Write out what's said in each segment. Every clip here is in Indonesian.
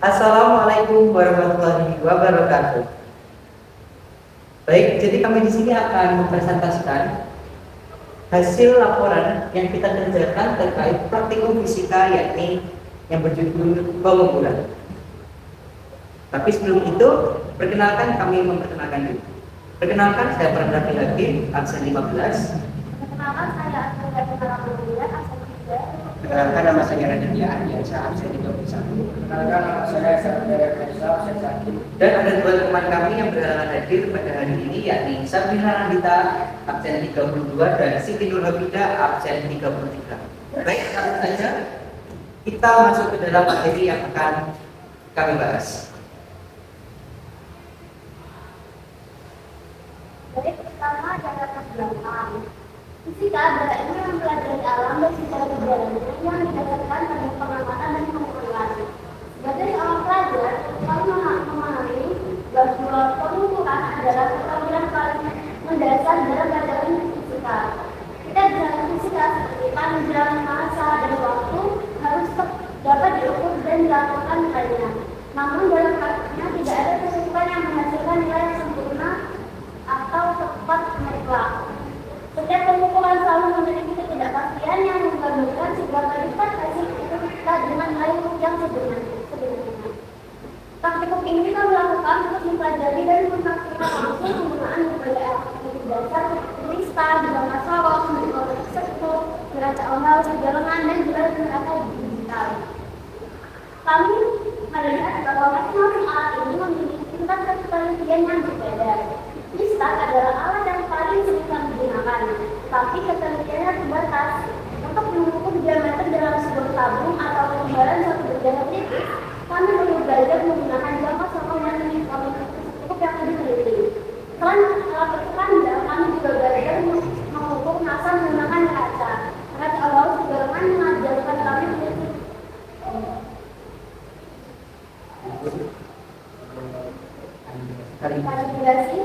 Assalamualaikum warahmatullahi wabarakatuh. Baik, jadi kami di sini akan mempresentasikan hasil laporan yang kita kerjakan terkait praktikum fisika, yakni yang berjudul pengukuran. Tapi sebelum itu, kami memperkenalkan diri. Perkenalkan, saya Pradati Hakim, absen 15. Perkenalkan, saya Asma absen 3. Perkenalkan, nama saya Raditya Ardiansyah, absen 21. Perkenalkan, nama saya Saudara Kaisa, absen 1. Dan ada dua teman kami yang berhalangan hadir pada hari ini, yakni Sabrina Nandita, absen 32, dan Siti Nur Habida, absen 33. Baik, langsung saja kita masuk ke dalam materi yang akan kami bahas. Baik, pertama adalah kelas 8. Fisika adalah ilmu yang mempelajari alam dan secara berjalannya yang didasarkan pada pengamatan dan pengukuran. Sebagai seorang pelajar, kami memahami bahwa pengukuran adalah keterampilan paling mendasar dalam pelajaran fisika. Kita dalam fisika seperti panjang, massa, dan waktu harus dapat diukur dan dilakukan nilainya. Namun dalam praktiknya tidak ada kesulitan yang menghasilkan nilai yang sempurna atau tepat mutlak. Setiap pengukuran selalu memiliki ketidakpastian yang menggabungkan seberapa lipat hasil itu kita dengan nilai yang sebenarnya. Praktikum ini kita melakukan untuk mempelajari dan mempraktikkan langsung penggunaan berbagai alat dasar seperti star, bidang sorot, monitor tersebut, neraca online, perjalanan, dan juga neraca digital. Kami melihat bahwa masing-masing alat ini memiliki tingkat ketelitian yang berbeda. Star adalah alat yang paling sering kami gunakan, tapi ketelitiannya terbatas. Untuk mengukur diameter dalam sebuah tabung atau lembaran satu berdiameter tipis, kami perlu belajar menggunakan jangka sokong yang cukup yang lebih teliti. Selain alat berpandang, kami juga belajar mengukur massa menggunakan neraca. Neraca awal sebarangan mengajarkan kami menjadi kalibrasi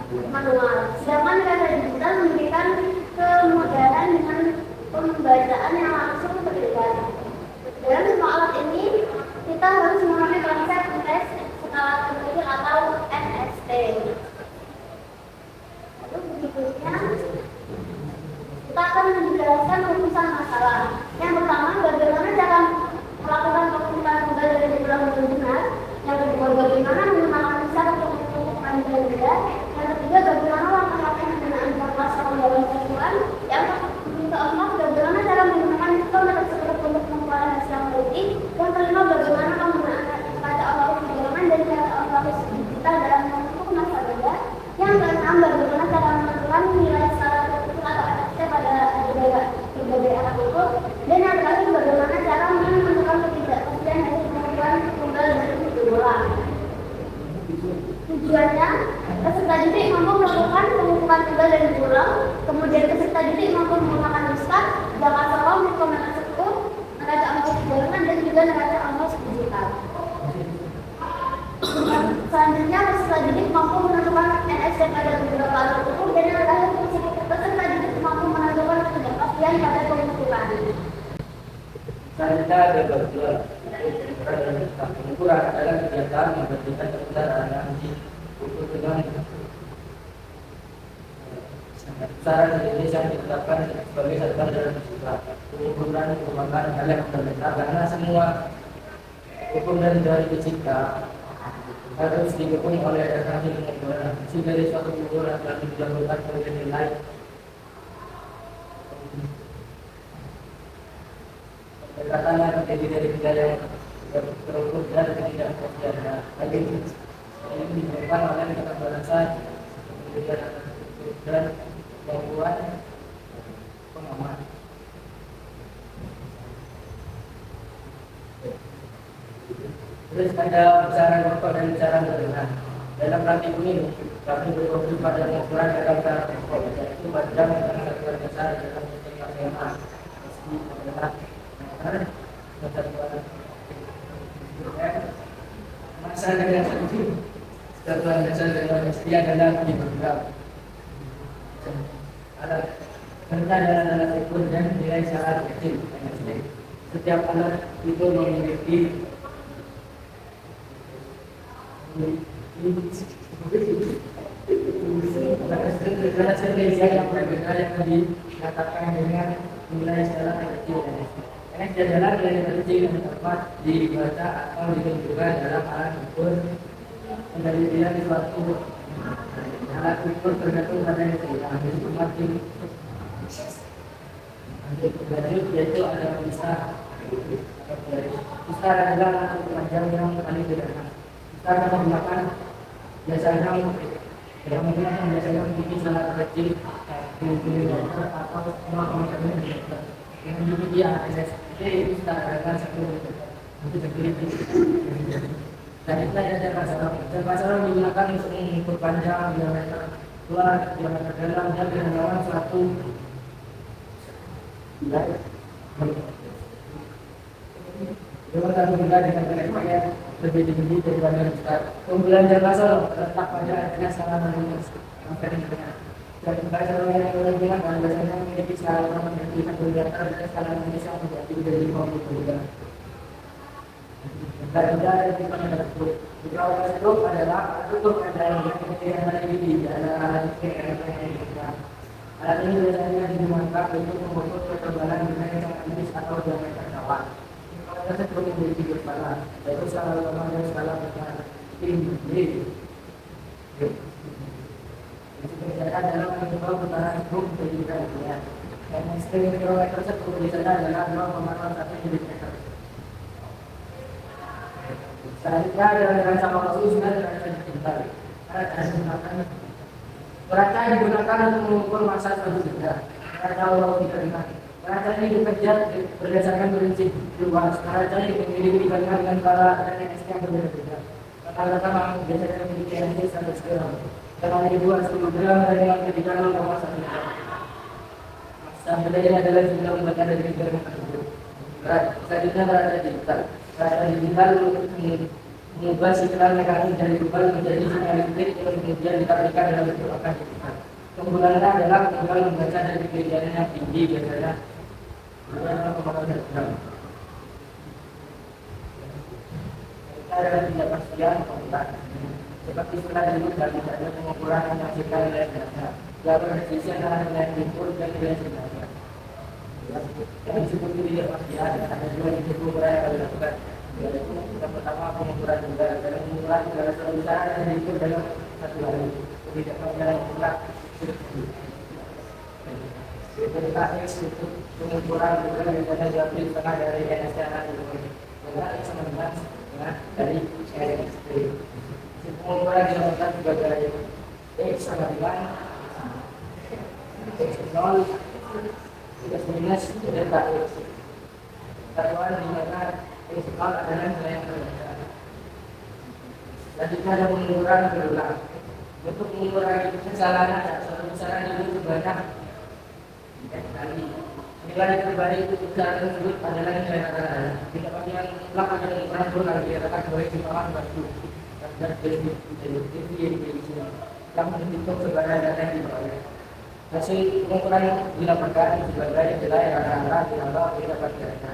manual. Sedangkan neraca digital memberikan kemudahan dengan pembacaan yang langsung terlihat. Dalam semua alat ini, kita harus memahami konsep tes skala terkecil atau NST. Lalu berikutnya, kita akan menjelaskan rumusan masalah. Yang pertama, bagaimana cara melakukan pengumpulan tunggal dari jumlah yang benar. Yang kedua, bagaimana menggunakan misal untuk menentukan ganda. Yang ketiga, bagaimana melakukan penggunaan jangka sokong dalam satuan. Yang keempat, bagaimana cara menggunakan hitung tersebut untuk mengumpulkan hasil yang teliti. Yang kelima, bagaimana penggunaan neraca otomatis perjalanan dan neraca otomatis digital dalam menentukan massa ganda. Yang keenam, bagaimana cara menentukan nilai skala terkecil atau NST pada berbagai alat ukur. Dan yang terakhir, bagaimana cara menentukan ketidakpastian dari pengumpulan tunggal dari bola. Tujuannya, peserta didik mampu melakukan pengukuran tunggal dan bola, kemudian peserta didik mampu menggunakan mistar, jangka sokong, rekomendasi sekur, neraca ongkos perjalanan, dan juga neraca ongkos digital. Selanjutnya, peserta didik mampu menentukan NST pada beberapa alat ukur, dan yang terakhir, peserta didik mampu menentukan ketidakpastian pada pengukuran. Selanjutnya ada berdua. Pengukuran adalah kegiatan yang berbeda kebenaran yang diukur dengan cara jenis yang ditetapkan sebagai satuan dalam fisika. Pengukuran merupakan hal yang berbeda karena semua ukuran dari fisika harus didukung oleh referensi pengukuran. Dari suatu ukuran yang dijalankan sebagai nilai katanya menjadi dari bidang yang terukur dan tidak terjadi lagi ini diberikan oleh kata bahasa dan gangguan pengamat. Terus ada bicara pokok dan bicara berkenaan. Dalam praktik ini kami berfokus pada pengukuran dalam cara pokok, yaitu pada satuan dasar dalam fisika SMA. Masa dengan satuan dasar dalam setia dalam diprogram. Alat serta dalam alat ukur dan nilai syarat kecil. Setiap alat itu memiliki yang berbeda yang dikatakan dengan nilai skala kecil. Karena adalah nilai kecil yang dapat dibaca atau ditentukan dalam alat ukur penelitian di suatu alat ukur tergantung pada yang jadi semakin lanjut yaitu ada besar adalah panjang yang paling sederhana. Kita akan menggunakan biasanya yang menggunakan biasanya ini sangat kecil meter atau 0,1 meter. Dengan demikian SSD kita adalah 10 meter. Untuk sendiri dan kita ada masalah digunakan untuk mengukur panjang diameter luar diameter dalam dan kedalaman suatu Dengan satu benda dengan kenaikan yang lebih tinggi daripada besar. Keunggulan Jakasol terletak pada adanya skala manifest dan skala yang digunakan biasanya memiliki skala memiliki kalkulator dan skala manifest yang menjadi dari 50 dan tidak ada di mana tersebut. Jika stroke adalah tutup yang ada di alat alat ini biasanya digunakan untuk mengukur ketebalan benda yang sangat tipis atau diameter kawan. Kalau stroke memiliki berskala, yaitu skala utama dan skala besar tinggi. Dikerjakan dalam mencoba putaran stroke menjadi bagian. Dan string kilometer stroke biasanya adalah 0,1 mm. Selanjutnya dengan sama khusus dan digital. Neraca digunakan untuk mengukur massa suatu benda. Neraca uang diterima. Neraca ini bekerja berdasarkan prinsip luas. Neraca ini memiliki dibandingkan dengan para NS yang berbeda-beda. Rata-rata biasanya memiliki NS 100 gram. Kalau dibuat 10 gram dengan ketika 0,1 gram. Massa benda ini adalah jumlah lembaga dari gram tersebut. Selanjutnya neraca digital. Neraca digital mengubah sinyal negatif dari global menjadi sinyal listrik yang kemudian ditampilkan dalam bentuk akan digital. Keunggulannya adalah keunggulan membaca dari ketinggian yang tinggi biasanya kita adalah ketidakpastian komputer seperti sudah disebut dan tidak ada pengukuran yang menghasilkan nilai data. Lalu resisi antara nilai input dan nilai sebenarnya. Yang disebut ketidakpastian ada dua jenis pengukuran yang dilakukan. Yaitu yang pertama pengukuran juga dalam pengukuran segala sesuatu yang diukur dalam satu hari tidak mengenai mutlak. Ketika X itu pengukuran juga biasanya diambil setengah dari NS yang ada di sini. X sama dengan dari NS. Pengukuran dilakukan juga dari X sama dengan X0 X minus delta X. Satuan di mana X0 adalah nilai yang berbeda. Selanjutnya ada pengukuran berulang. Untuk pengukuran itu kesalahan ada suatu besaran itu sebanyak kali. Nilai terbaik itu besaran tersebut adalah nilai rata-rata. Tidak bagi yang mutlak ada pengukuran berulang dikatakan sebagai simpangan waktu dan definisi yang menghitung sebagai data yang diperoleh. Hasil pengukuran dilaporkan sebagai nilai rata-rata ditambah pendapat data.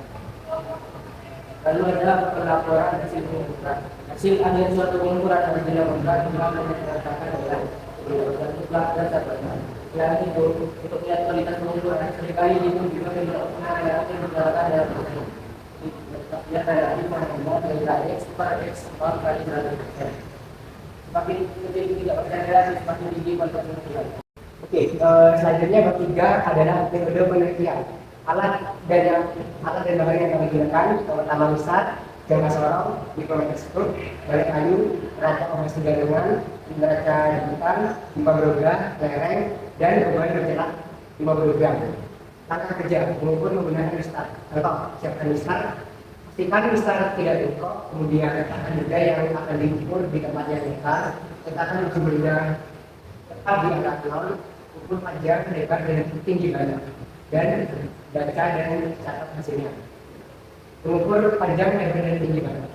Lalu adalah pelaporan hasil pengukuran. Hasil akhir suatu pengukuran harus dilaporkan dengan mengatakan adalah dan mutlak dan sahabat. Yang itu untuk melihat kualitas pengukuran seringkali itu juga dilakukan yang digunakan dalam proses. Dia adalah informasi dari X per X kali 100%. Semakin kecil tidak percaya semakin tinggi kualitas pengukuran. Oke, selanjutnya bab 3 adalah metode penelitian. Alat dan bahan yang kami gunakan pertama misal, jangka sorong, mikroskop, balik kayu, neraca operasi gantungan, neraca digital, pipa lereng, dan beban bercetak 50 gram. Langkah kerja mengukur menggunakan mistar. Contoh, siapkan mistar, pastikan mistar tidak bengkok, kemudian letakkan benda yang akan diukur di tempat yang netral, letakkan ujung benda tetap di angka 0, ukur panjang, lebar, dan tinggi benda, dan baca dan catat hasilnya. Mengukur panjang, lebar, dan tinggi benda.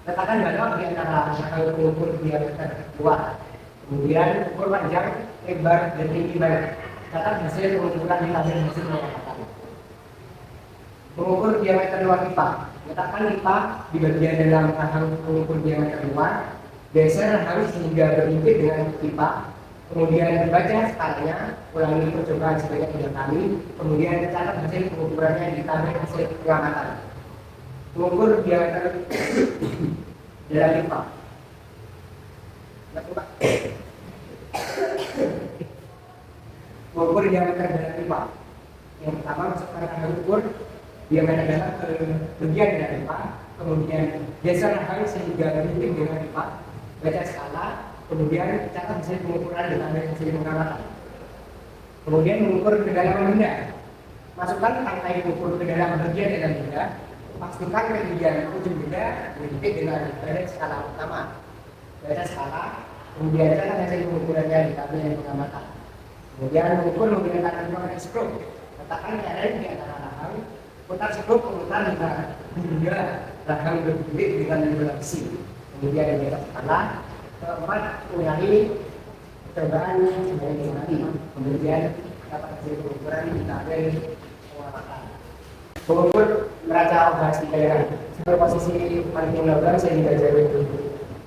Letakkan balok di antara angka mengukur diameter luar. Kemudian ukur panjang, lebar, dan tinggi benda. Catat hasil pengukuran di tabel hasil pengukuran. Mengukur diameter luar pipa. Letakkan pipa di bagian dalam rahang pengukur diameter luar. geser harus hingga berhimpit dengan pipa, kemudian baca skalanya, ulangi percobaan sebanyak 3 kali, kemudian catat hasil pengukurannya di tabel hasil pengamatan. Mengukur diameter dalam pipa. Mengukur diameter dalam pipa. Yang pertama masukkan alat ukur diameter dalam ke bagian dalam pipa, kemudian geser harus hingga berhimpit dengan pipa, baca skala, kemudian catat hasil pengukuran di tabel hasil pengamatan. Kemudian mengukur kedalaman benda. Masukkan tangkai ukur ke dalam bagian dalam benda. Pastikan ketinggian ujung benda berhimpit dengan badan skala utama. Baca skala, kemudian catat hasil pengukurannya di tabel pengamatan. Kemudian mengukur menggunakan menggunakan skrup. Letakkan karet di antara rahang. Putar skrup memutar hingga rahang berhimpit dengan bola besi. Kemudian baca skala. Keempat, ulangi percobaan sebanyak 5 kali. Kemudian dapat hasil pengukuran di tabel pengamatan. Mengukur neraca obras di daerah. Sebagai posisi paling logam sehingga jarum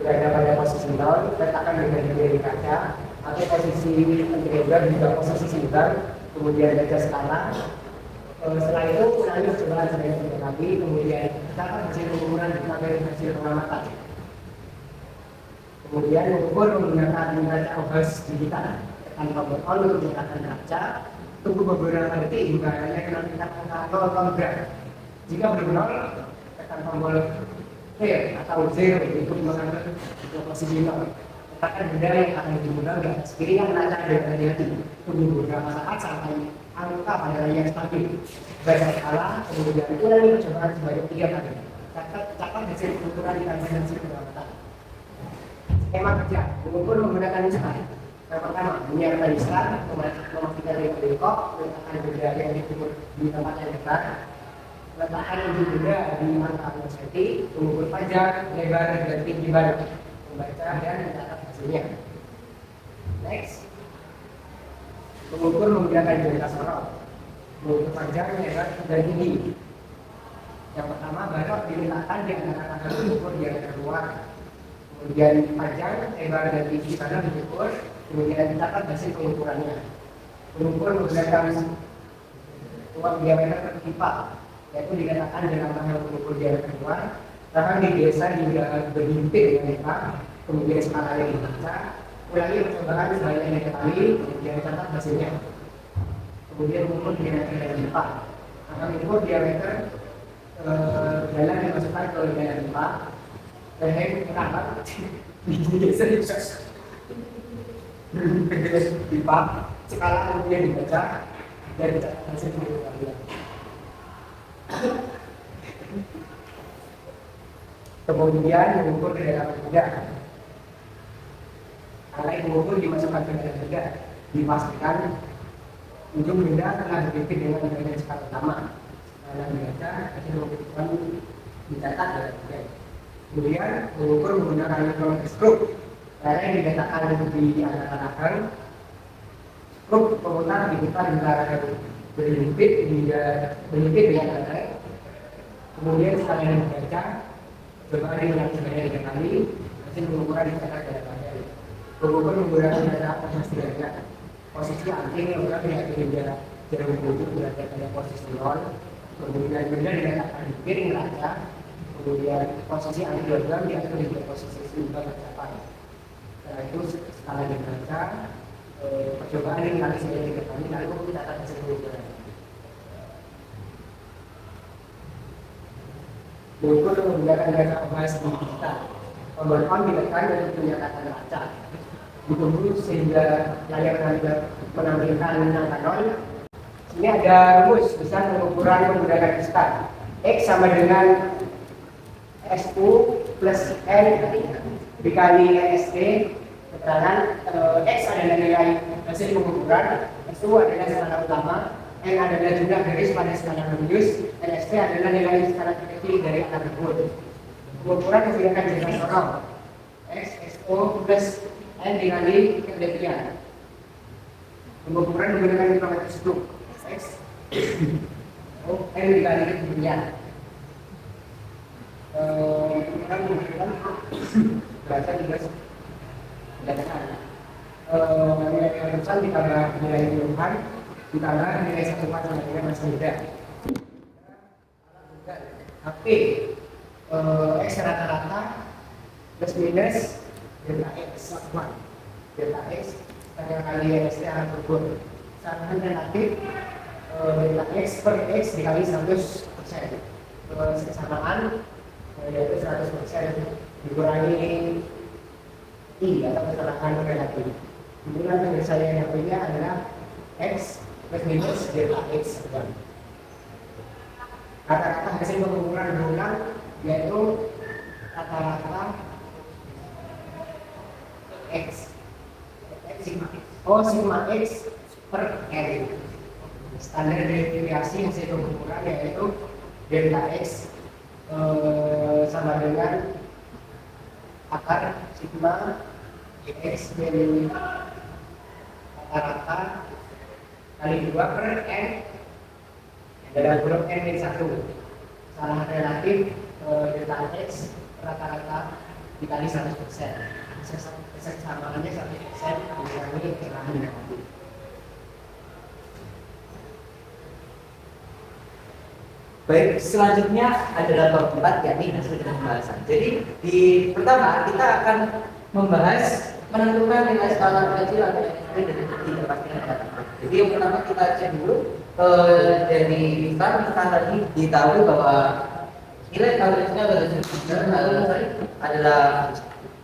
berada pada posisi 0, letakkan dengan di kaca atau posisi anti-logam juga posisi simpan, kemudian baca skala. Setelah itu ulangi percobaan sebanyak 3 kali, kemudian dapat hasil pengukuran di tabel hasil pengamatan. Kemudian mengukur menggunakan neraca obras digital. Tekan tombol on untuk menggunakan neraca. Tunggu beberapa detik hingga hanya kena tingkat angka 0 gram. Jika benar, tekan tombol fail atau 0 untuk mengambil posisi 0. Letakkan benda yang akan dimulai di atas kiri yang neraca dan hati-hati. Tunggu beberapa saat sampai angka pada yang stabil. Baca skala, kemudian ulangi percobaan sebanyak 3 kali. Catat hasil pengukuran di tabel hasil pengamatan. Skema kerja, mengukur menggunakan instrumen. Yang pertama, menyiapkan instrumen, memastikan bengkok, meletakkan benda yang diukur di tempat yang tepat, letakkan ujung benda di mata seti, mengukur panjang, lebar, dan tinggi badan, membaca dan mencatat hasilnya. Next, mengukur menggunakan jari sorot, mengukur panjang, lebar, dan tinggi. Yang pertama, balok diletakkan di antara tangan mengukur diameter luar. Kemudian panjang, lebar, dan tinggi pada diukur, kemudian dicatat hasil pengukurannya. Mengukur menggunakan uang diameter pipa, yaitu dikatakan dalam hal mengukur diameter luar, rahang digeser hingga berhimpit dengan pipa, kemudian skalanya dibaca, ulangi percobaan sebanyak 3 kali, kemudian catat hasilnya. Kemudian mengukur diameter dari pipa, akan mengukur diameter dalam dimasukkan ke dalam pipa. Leher kenapa? Digeser pipa, skala kemudian dibaca dan dicatat hasil pengukurannya. Kemudian mengukur kedalaman benda. Alat mengukur dimasukkan ke dalam benda, dipastikan ujung benda telah berhimpit dengan bagian skala utama. Skala dibaca, hasil pengukuran dicatat dalam benda. Kemudian mengukur menggunakan mikrometer skrup. Area yang dikatakan di antara rahang, skrup pemutar diputar hingga berhimpit dengan baterai. Kemudian sekalian dibaca, coba diulang sebanyak 3 kali, hasil pengukuran dicatat dalam baterai. Mengukur menggunakan data atas derajat, posisi anting logam yang hingga jarum wujud berada pada posisi 0. Kemudian benda dikatakan di piring neraca. Kemudian posisi anti logam diatur di posisi seimbang tercapai. Setelah itu skala dibaca, percobaan dikali sebanyak 3 kali, lalu catat hasil pengukuran. Mengukur menggunakan data obras digital. Tombol on ditekan untuk menyatakan neraca. Ditunggu sehingga layar menampilkan angka 0. Sini ada rumus besar pengukuran menggunakan kristal. X sama dengan SU plus N dikali ST. Keterangan X adalah nilai hasil pengukuran, SU adalah skala utama, N adalah jumlah garis pada skala radius, dan ST adalah nilai skala terkecil dari alat tersebut. Pengukuran menggunakan jumlah sorong X SO plus N dikali ketelitian. Pengukuran menggunakan mikrometer skrup X N dikali ketelitian. Pengukuran menggunakan bahasa juga dikatakan nilai keharusan ditambah nilai keluhan ditambah nilai satuan sama dengan masa muda. Tapi X rata-rata plus minus delta X satuan. Delta X pada kali NST akan berubah. Saran relatif delta X per X dikali 100%. Kesamaan yaitu 100% dikurangi I atau kesalahan relatif. Kemudian penyelesaian yang lainnya adalah X plus minus delta X satuan. Rata-rata hasil pengukuran berulang yaitu rata-rata X sigma X per N. Standar deviasi hasil pengukuran yaitu delta X sama dengan akar sigma X dari rata-rata kali 2 per N dalam grup N min 1. Kesalahan relatif delta X rata-rata dikali 100%. Kesamaannya 100% dikurangi kesalahan negatif. Baik, selanjutnya adalah bab 4 yakni hasil dengan pembahasan. Jadi di pertama kita akan membahas menentukan nilai skala kecil atau NST dari ketidakpastian data. Jadi yang pertama kita cek dulu dari kita tadi ditahu bahwa nilai average-nya adalah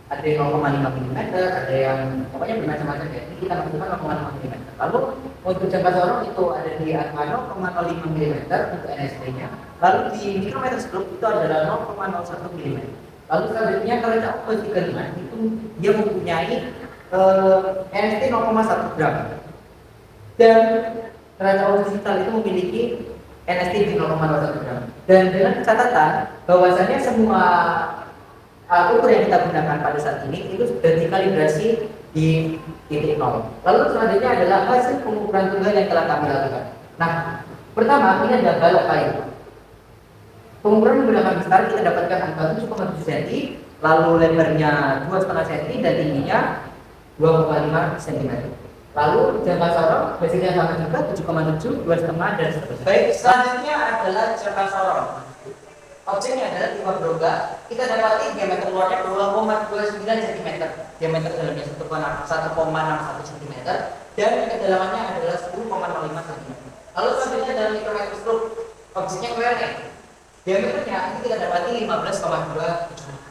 ada yang 0,5 mm, ada yang pokoknya bermacam-macam ya. Ini kita masukkan 0,5 mm. Lalu untuk jangka sorong itu ada di angka 0,05 mm untuk NST-nya. Lalu di mikrometer stroke itu adalah 0,01 mm. Lalu selanjutnya kalau kita ukur 35 itu dia mempunyai NST 0,1 gram. Dan neraca digital itu memiliki NST di 0,01 gram. Dan dengan catatan bahwasanya semua ukur yang kita gunakan pada saat ini itu sudah dikalibrasi di titik 0. Lalu selanjutnya adalah hasil pengukuran tunggal yang telah kami lakukan. Nah, pertama ini adalah balok kayu. Pengukuran menggunakan besar kita dapatkan angka 7,7 cm, lalu lebarnya 2,5 cm dan tingginya 2,5 cm. Lalu jangka sorong hasilnya sama juga 7,7, 2,5 dan seterusnya. Baik, selanjutnya adalah jangka sorong. Objeknya adalah tipe berongga. Kita dapati diameter luarnya 2,29 cm, diameter dalamnya 1,61 cm, dan kedalamannya adalah 10,05 cm. Lalu selanjutnya dalam mikrometer stroke, objeknya kelereng. Diameternya ini kita dapati 15,2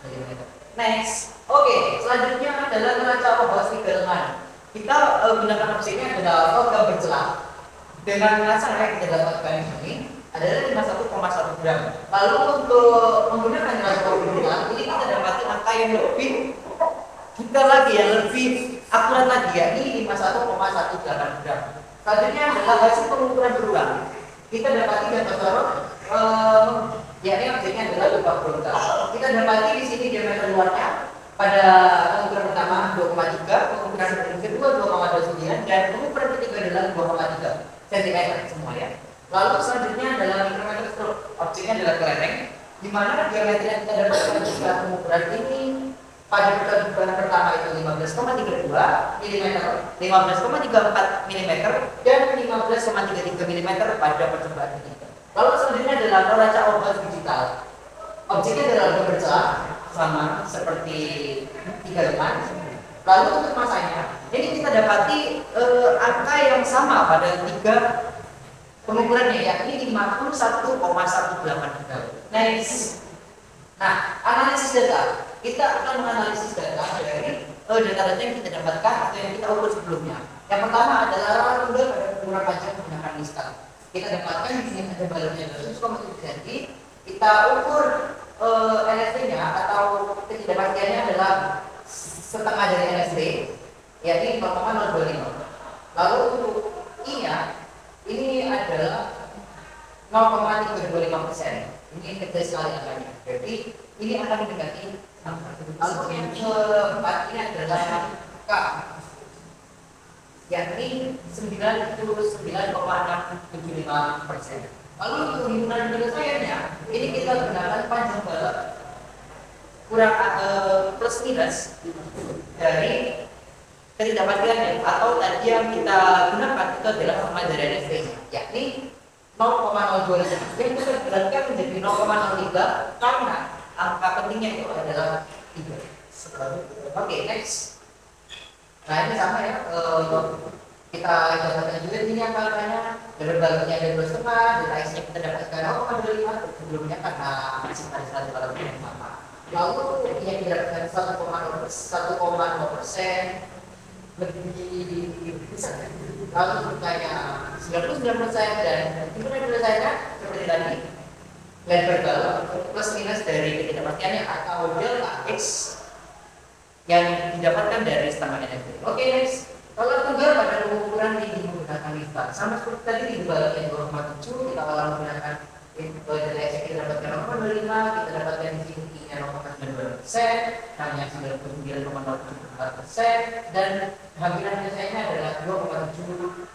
cm. Next, oke. Selanjutnya adalah neraca obas tiga. Kita gunakan objeknya adalah logam bercelah. Dengan neraca yang kita dapatkan ini adalah 51,1 gram. Lalu untuk menggunakan neraca obas ini kita dapati angka yang lebih yang lebih akurat lagi yakni 51,18 gram. Selanjutnya adalah hasil pengukuran berulang. Kita dapati jangka sorong yakni objeknya adalah lubang berongga. Kita dapati di sini diameter luarnya pada pengukuran pertama 2,3, pengukuran kedua 2,29 dan pengukuran ketiga adalah 2,3 cm semua ya. Lalu selanjutnya adalah mikrometer stroke. Objeknya adalah kelereng di mana diameter yang kita dapatkan setelah pengukuran ini pada percobaan pertama itu 15,32 mm, 15,34 mm dan 15,33 mm pada percobaan ketiga. Lalu selanjutnya adalah neraca obas digital. Objeknya adalah logam bercelah sama seperti 35. Lalu untuk masanya, ini kita dapati angka yang sama pada tiga pengukurannya yakni 51,18 gram. Next. Nah, analisis data. Kita akan menganalisis data dari data-data yang kita dapatkan atau yang kita ukur sebelumnya. Yang pertama adalah rata tunggal pada pengukuran pajak menggunakan listar. Kita dapatkan di sini ada baloknya 2,7 cm. Kita ukur NST-nya atau ketidakpastiannya adalah setengah dari NST, yakni 0,025. Lalu untuk I-nya ini adalah 0,325%. Ini kecil sekali angkanya. Jadi ini akan mendekati 6%. Lalu yang keempat ini adalah K, yakni 99,675%. Lalu untuk himpunan penyelesaiannya, ini kita gunakan panjang balok kurang plus minus dari ketidakpastiannya atau tadi yang kita gunakan itu adalah sama dari NFP-nya, yakni 0,02 yang bisa diberatkan menjadi 0,03 karena angka pentingnya itu adalah 3. Oke, next. Nah ini sama ya, kita dapatkan juga ini angkanya dari baliknya ada 2,5, dari X nya kita dapatkan 0,25 sebelumnya karena masih pada saat yang sama. Lalu yang kita dapatkan 1,0%, lebih besar. Lalu bertanya 99% dan gimana penyelesaiannya seperti tadi, level plus minus dari ketidakpastiannya atau delta X yang didapatkan dari setengah NFP. Oke, next. Kalau tunggal pada pengukuran ini menggunakan liftar, sama seperti tadi di bagian 2,7 kita akan menggunakan delta X kita dapatkan 0,25, kita dapatkan di sini 0,92%, hanya 99,04%, dan hampiran penyelesaiannya adalah 2,7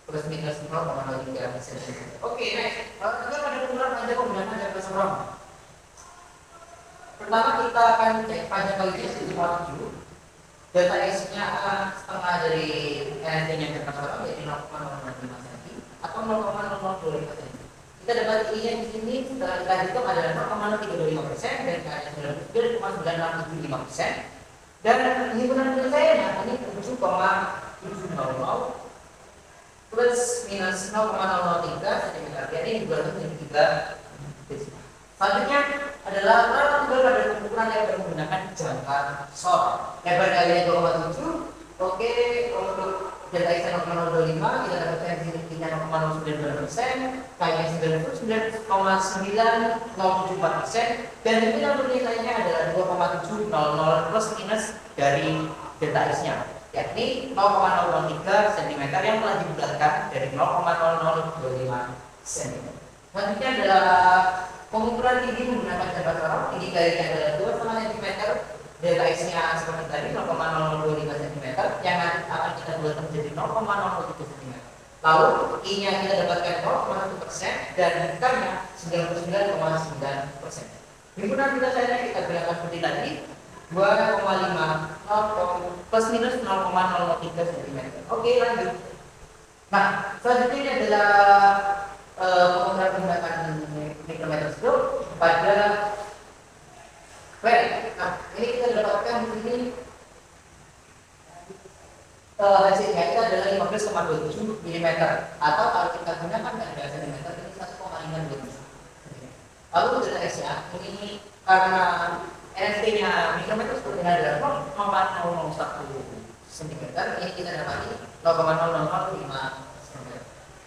plus minus 0,03%. Oke, next. Kalau tunggal pada pengukuran aja menggunakan delta serum. Pertama kita akan cek panjang kalinya 1,7. Delta X-nya setengah dari NFP-nya delta serum, yaitu 0,05 cm atau 0,0025 cm. Kita dapat I-nya di sini setelah kita hitung adalah 0,0325% dan K-nya 99,675%. Dan himpunan penyelesaiannya ini 7,700 plus minus 0,003 cm. Jadi dibagi menjadi 3. Selanjutnya adalah rata tunggal pada pengukuran yang menggunakan jangka SOR. Lebar kalinya 2,7. Oke, untuk delta X 0,025 kita dapatkan di sini 0,092%, K-nya 99,974%, dan himpunan penyelesaiannya adalah 2,700 plus minus dari delta X-nya, yakni 0,003 cm yang telah dibulatkan dari 0,0025 cm. Selanjutnya adalah pengukuran tinggi menggunakan jangka SOR. Tinggi kalinya adalah 2,5 cm, delta X-nya seperti tadi 0,025 cm yang nanti akan kita buat menjadi 0,03 cm. Lalu I-nya kita dapatkan 0,1% dan K-nya 99,9%. Himpunan penyelesaiannya kita gunakan seperti tadi 2,5 plus minus 0,03 cm. Oke, lanjut. Nah, selanjutnya ini adalah pengukuran menggunakan mikrometer stroke pada nah, ini kita dapatkan di sini hasilnya itu adalah 15,27 mm atau kalau kita gunakan dari cm ini 1,527. Lalu delta X ya, ini karena NFP-nya mikrometer stroke ini adalah 0,001 cm, ini kita dapati 0,0005 cm.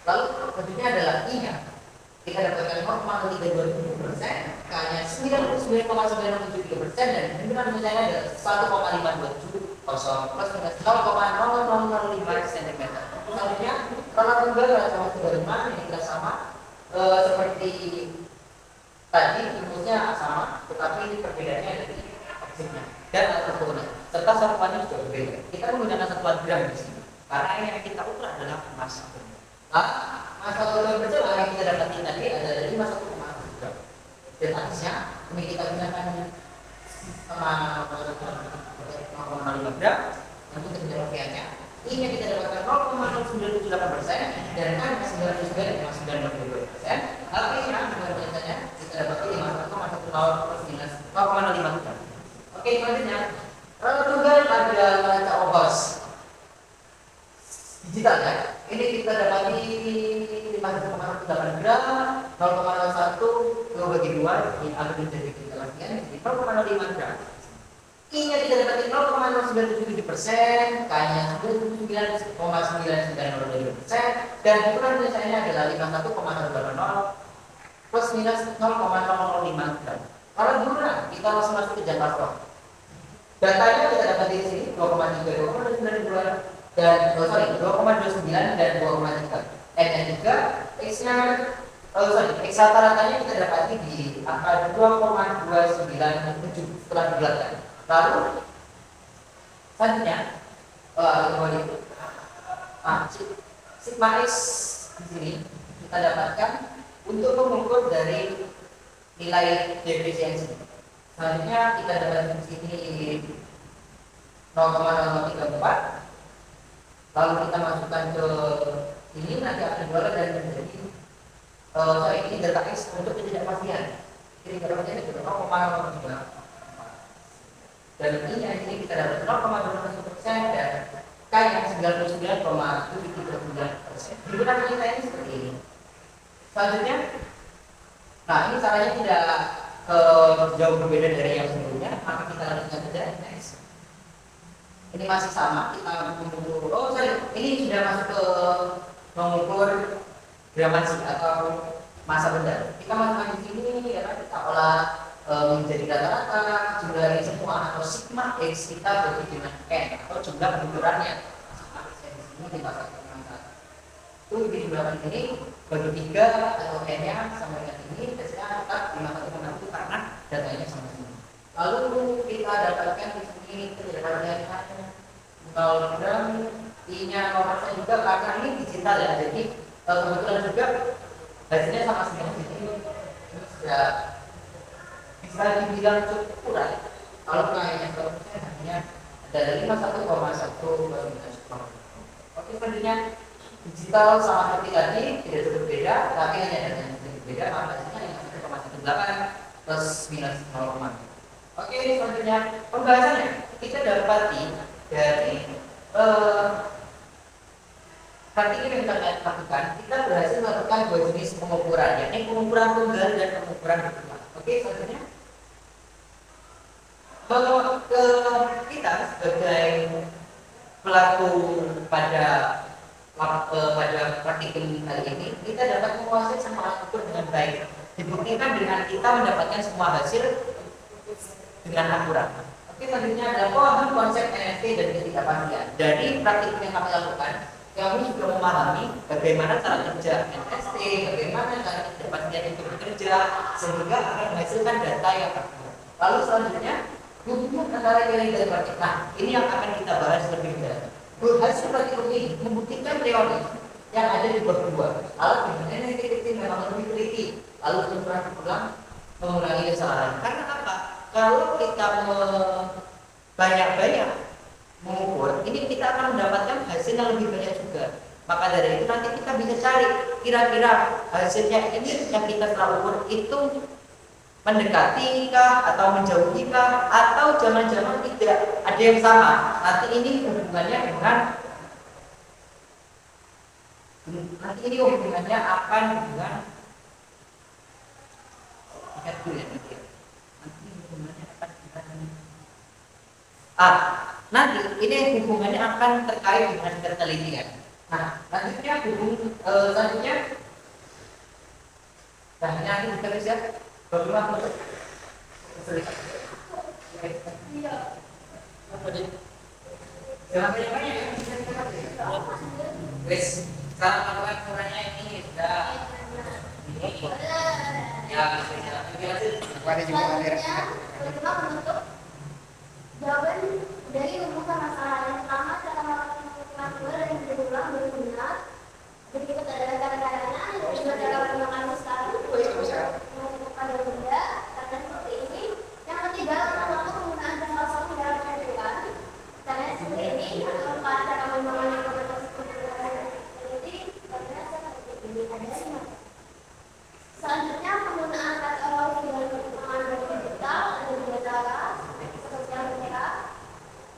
Lalu selanjutnya adalah I-nya. Kita dapatkan 0,327%, K-nya 99,973%, dan himpunan penyelesaiannya adalah 1,527 plus minus 0,0005 cm. Selanjutnya, kalau tunggal sama tunggal rumah ini tidak sama seperti tadi, rumusnya sama, tetapi perbedaannya ada di objeknya dan atributnya serta satuannya juga berbeda. Kita menggunakan satuan gram di sini karena ini yang kita ukur adalah massa. Masa logam berjalan yang kita dapatkan tadi ada dari 51,1 gram. Dan atasnya ini kita gunakan sama 0,05 gram untuk penjelasannya. Ini yang kita dapatkan 0,0978% dan kan 99,992%. Artinya penjelasannya kita dapatkan 51,10 plus minus 0,05 gram. Oke, selanjutnya tunggal pada neraca ongkos digital ya. Ini kita dapati 51,8 gram, 0,01 bagi 2 ini akan menjadi keterangan jadi 0,05 gram. I-nya kita dapati 0,0977%, K-nya 99,992%, dan himpunan penyelesaiannya adalah 51,180 plus minus 0,005 gram. Kalau gimana? Kita langsung masuk ke jangka SOR. Datanya kita dapat di sini 2,3, 2,92 dan 2,29 dan 2,3. Dan juga X-nya X rata-ratanya kita dapati di angka 2,297 setelah dibulatkan. Lalu selanjutnya sigma X di sini kita dapatkan untuk mengukur dari nilai defisiensi. Selanjutnya kita dapat di sini 0,0034, lalu kita masukkan ke ini, nanti akan diolah dan menjadi ini data X untuk ketidakpastian. Ketidakpastian itu 0,03. Dan ini yang ini kita dapat 0,21% dan K yang 99,739%. Digunakan kita ini seperti ini. Selanjutnya, nah ini caranya tidak jauh berbeda dari yang sebelumnya, maka kita lanjutkan saja next. Ini masih sama, kita mengukur. Oh sorry, ini sudah masuk ke mengukur gramasi atau massa benda. Kita masukkan di sini ya kan, kita olah menjadi rata-rata jumlah ini semua atau sigma x kita bagi dengan n atau jumlah benturannya. Sigma x di sini kita katakan itu dijumlahkan ini bagi 3 atau n nya sama dengan ini, biasanya tetap dimakan itu karena datanya sama semua. Lalu kita dapatkan di sini ketidakpastian 0 gram, I-nya 0% juga karena ini digital ya. Jadi kebetulan juga hasilnya sama semua di sini. Ini sudah bisa dibilang cukup kurang. Kalau kayaknya 0% hanya dari 51,1. Oke, selanjutnya digital sama seperti tadi tidak jauh berbeda, tapi hanya dengan yang berbeda karena hasilnya yang 1,18 plus minus 0. Oke, selanjutnya pembahasannya kita dapati dari praktik yang kita lakukan, kita berhasil melakukan 2 jenis pengukuran, yakni pengukuran tunggal dan pengukuran berulang. Oke, selanjutnya kita sebagai pelaku pada praktikum kali ini, kita dapat menguasai semua alat ukur dengan baik. Dibuktikan dengan kita mendapatkan semua hasil dengan akurat. Oke, selanjutnya adalah pemahaman konsep NFT dan ketidakpastian. Dari praktikum yang kami lakukan, kami juga memahami bagaimana cara kerja NFT, bagaimana cara ketidakpastian itu bekerja, sehingga akan menghasilkan data yang akurat. Lalu selanjutnya, hubungan antara teori dan praktik. Nah, ini yang akan kita bahas lebih dalam. Hasil praktikum ini membuktikan teori yang ada di bab 2. Alat dengan NFT memang lebih teliti, lalu pengukuran berulang mengurangi kesalahan. Karena apa? Kalau kita banyak-banyak mengukur, ini kita akan mendapatkan hasil yang lebih banyak juga. Maka dari itu nanti kita bisa cari kira-kira hasilnya ini yang kita telah ukur itu mendekati kah atau menjauhi kah atau jangan-jangan tidak ada yang sama. Nanti ini hubungannya akan dengan ingat dulu ya nanti. Nanti ini hubungannya akan terkait dengan ketelitian. Nah, selanjutnya selanjutnya, nah ini nanti kita bisa bagaimana kesulitan. Jangan banyak-banyak ya. Wes, cara melakukan ukurannya ini sudah ya Ada juga aliran. Bagaimana menutup jawaban dari rumusan masalah yang pertama, cara melakukan pengukuran tunggal dan berulang benar. Berikut adalah cara-caranya, dan juga cara menggunakan sekarang mengumpulkan yang benda karena seperti ini. Yang ketiga, melakukan penggunaan jangka waktu dalam penentuan karena seperti ini. Keempat, cara menggunakan yang ini karena seperti ini ada 5. Selanjutnya, penggunaan kata awal dengan perkembangan digital ada 2 cara seperti yang mereka.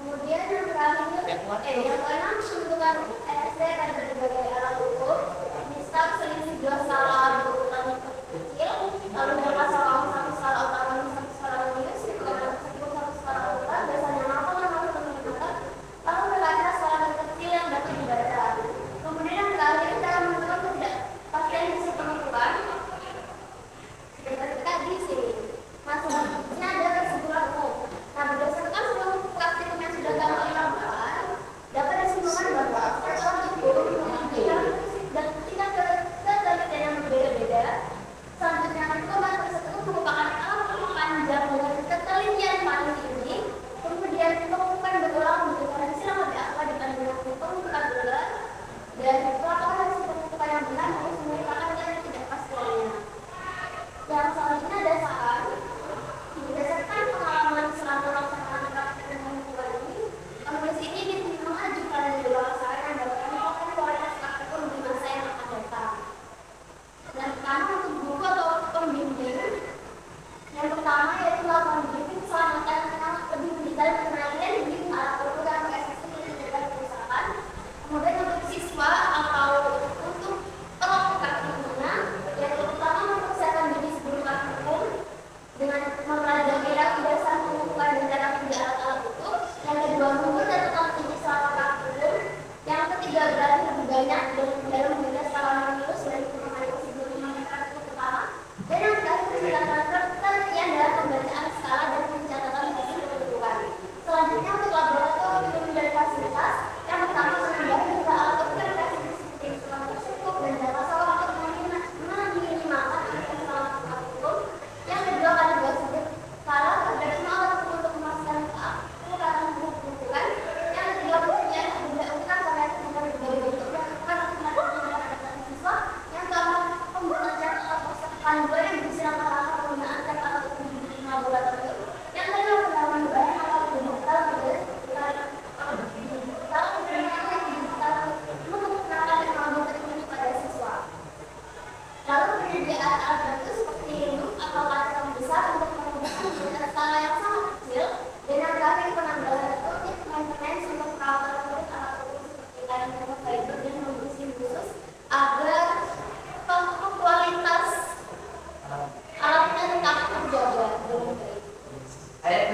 Kemudian yang terakhir, yang keenam, pembentukan ESD dan berbagai alat ukur.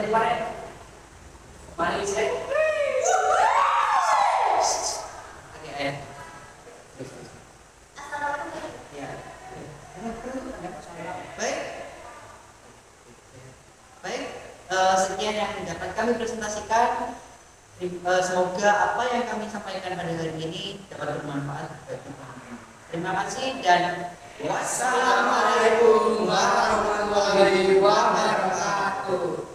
kemarin. Mari cek. Oke, ayat. Assalamualaikum. Ya. Baik. Baik. Sekian yang dapat kami presentasikan. Semoga apa yang kami sampaikan pada hari ini dapat bermanfaat bagi kami. Terima kasih dan wassalamualaikum warahmatullahi wabarakatuh.